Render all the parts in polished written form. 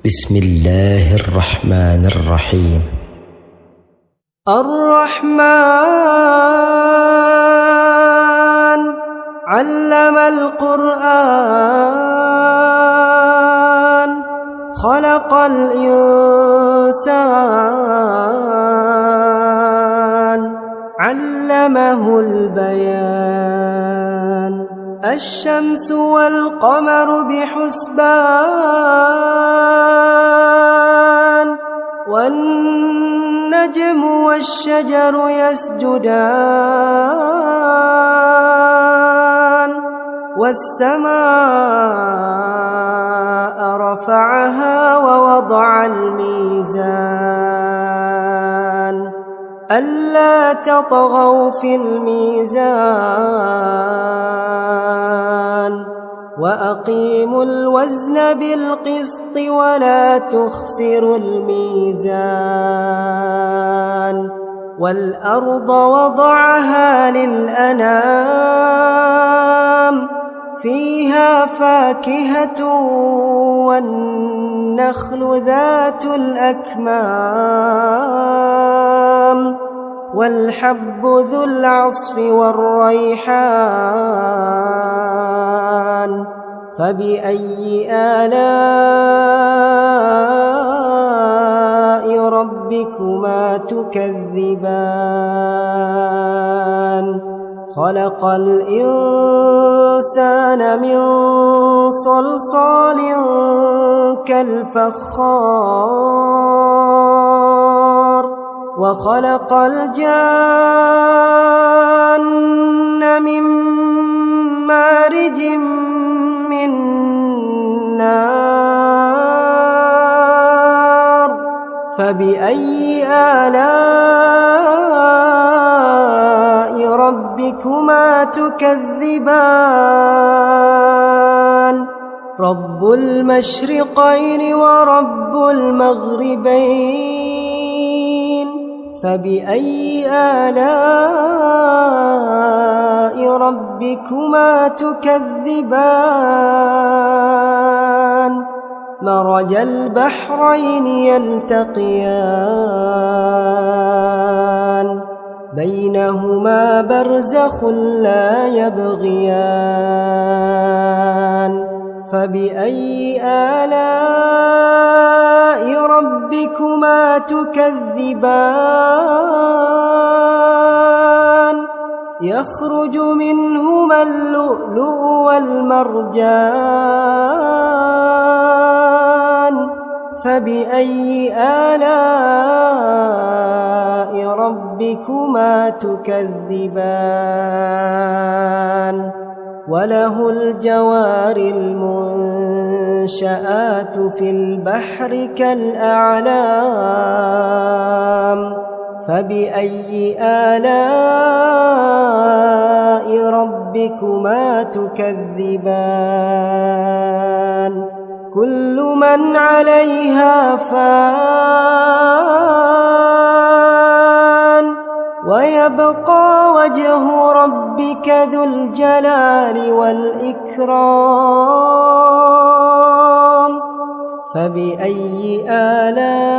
بسم الله الرحمن الرحيم. الرحمن علم القرآن خلق الإنسان علمه البيان الشمس والقمر بحسبان والنجم والشجر يسجدان والسماء رفعها ووضع الميزان ألا تطغوا في الميزان وأقيموا الوزن بالقسط ولا تخسروا الميزان والأرض وضعها للأنام فيها فاكهة والنخل ذات الأكمام والحب ذو العصف والريحان فبأي آلاء ربكما تكذبان خلق الإنسان من صلصال كالفخار وخلق الجان من مارج من نار فبأي آلاء ربكما تكذبان رب المشرقين ورب المغربين فبأي آلاء ربكما تكذبان مرج البحرين يلتقيان بينهما برزخ لا يبغيان فبأي آلاء ربكما تكذبان يخرج منهما اللؤلؤ والمرجان فبأي آلاء ربكما تكذبان وله الجوار المنشآت في البحر كالأعلام فبأي آلاء ربكما تكذبان كل من عليها فان ويبقى وجه ربك ذو الجلال والإكرام فبأي آلاء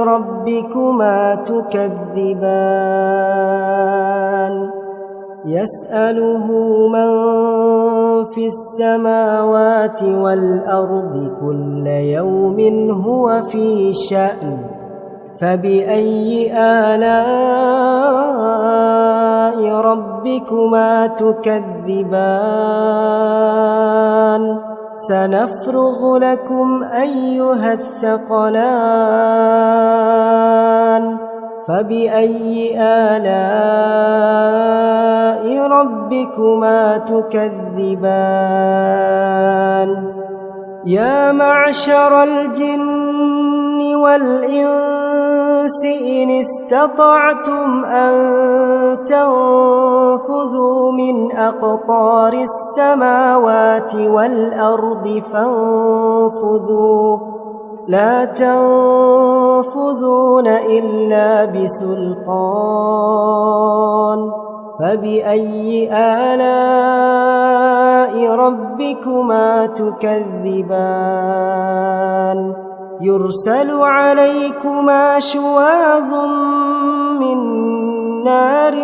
ربكما تكذبان يسأله من في السماوات والأرض كل يوم هو في شأن فبأي آلاء ربكما تكذبان سنفرغ لكم أيها الثقلان فبأي آلاء ربكما تكذبان يا معشر الجن والإنس إن استطعتم أن تنفذوا من أقطار السماوات والأرض فانفذوا لا تنفذون إلا بسلطان فبأي آلاء ربكما تكذبان يرسل عليكما شواظ من نار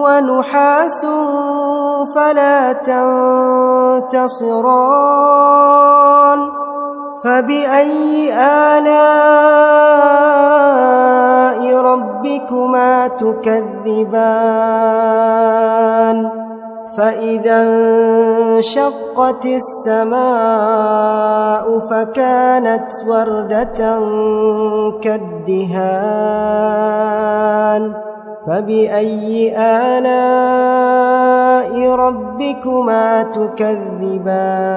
ونحاس فلا تنتصران فبأي آلاء ربكما تكذبان فإذا انشقت السماء فكانت وردة كالدهان فبأي آلاء ربكما تكذبان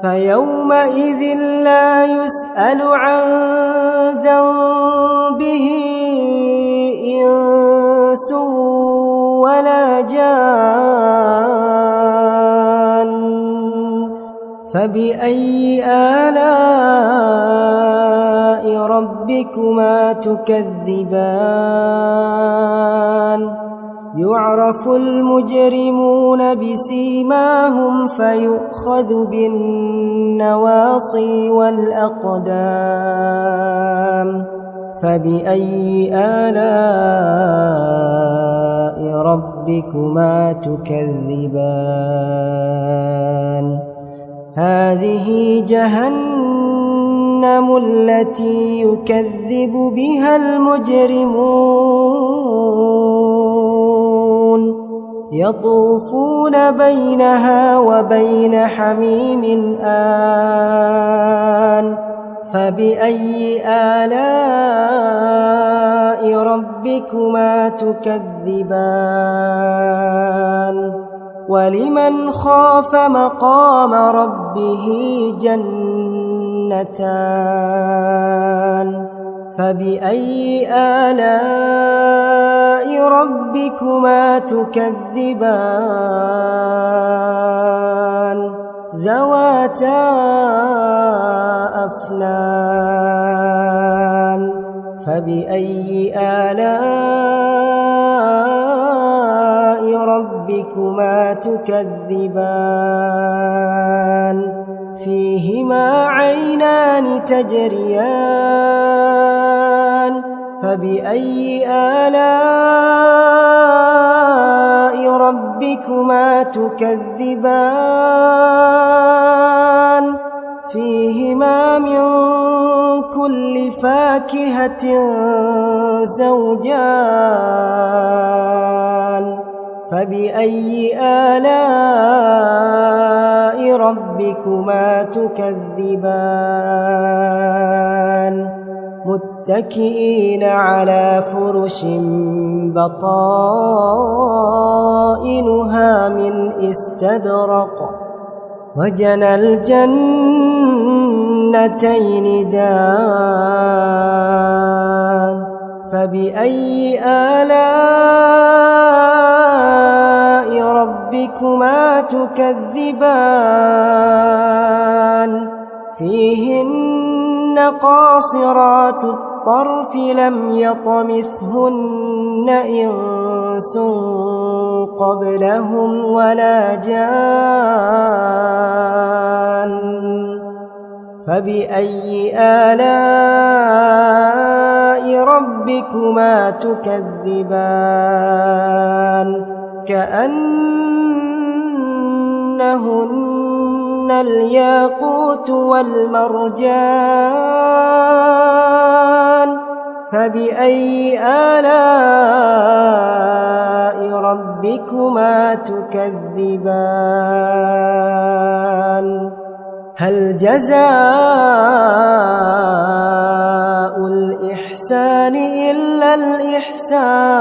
فيومئذ لا يسأل عن ذنبه إنس ولا جان فبأي آلاء ربكما تكذبان يعرف المجرمون بسيماهم فيؤخذ بالنواصي والأقدام فبأي آلاء ربكما تكذبان هذه جهنم التي يكذب بها المجرمون يطوفون بينها وبين حميم آن فبأي آلاء ربكما تكذبان ولمن خاف مقام ربه جنتان فبأي آلاء ربكما تكذبان ذواتا أفنان فبأي آلاء ربكما تكذبان فيهما عينان تجريان فبأي آلاء ربكما تكذبان فيهما من كل فاكهة زوجان فبأي آلاء ربكما تكذبان متكئين على فرش بطائنها من استبرق وجنى الجنتين دان فبأي آلاء ربكما تكذبان فيهن قاصرات الطرف لم يطمثهن إنس قبلهم ولا جان فبأي آلاء ربكما تكذبان كأنهن الياقوت والمرجان فبأي آلاء ربكما تكذبان هل جزاء الإحسان إلا الإحسان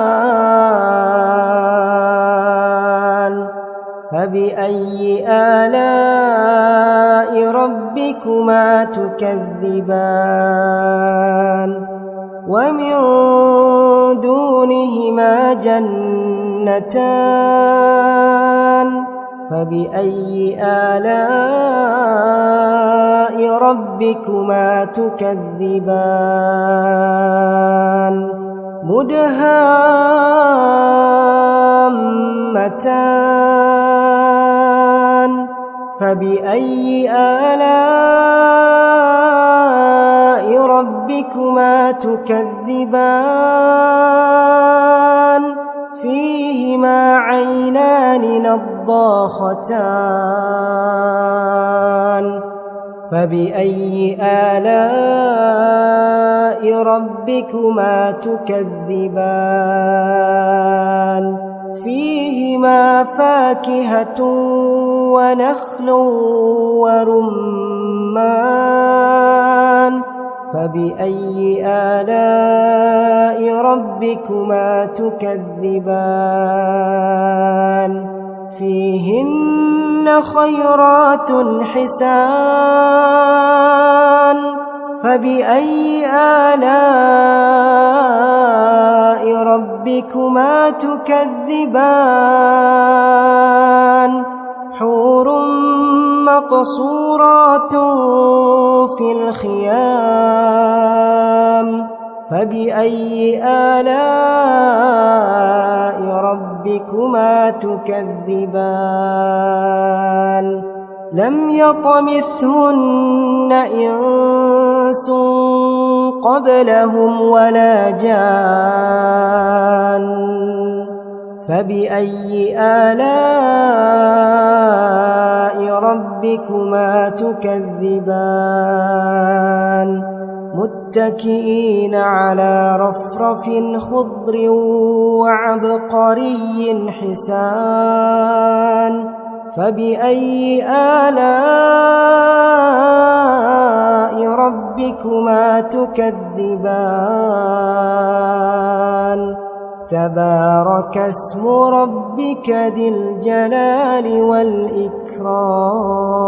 فبأي آلاء ربكما تكذبان ومن دونهما جنتان فبأي آلاء ربكما تكذبان مدهامتان فبأي آلاء ربكما تكذبان فيهما عينان نضاختان فبأي آلاء ربكما تكذبان فيهما فاكهة ونخل ورمان فبأي آلاء ربكما تكذبان فيهن خيرات حسان فبأي آلاء ربكما تكذبان حور مقصورات في الخيام فبأي آلاء ربكما تكذبان لم يطمثهن إنس قبلهم ولا جان فبأي آلاء ربكما تكذبان متكئين على رفرف خضر وعبقري حسان فبأي آلاء ربكما تكذبان تبارك اسم ربك ذي الجلال والإكرام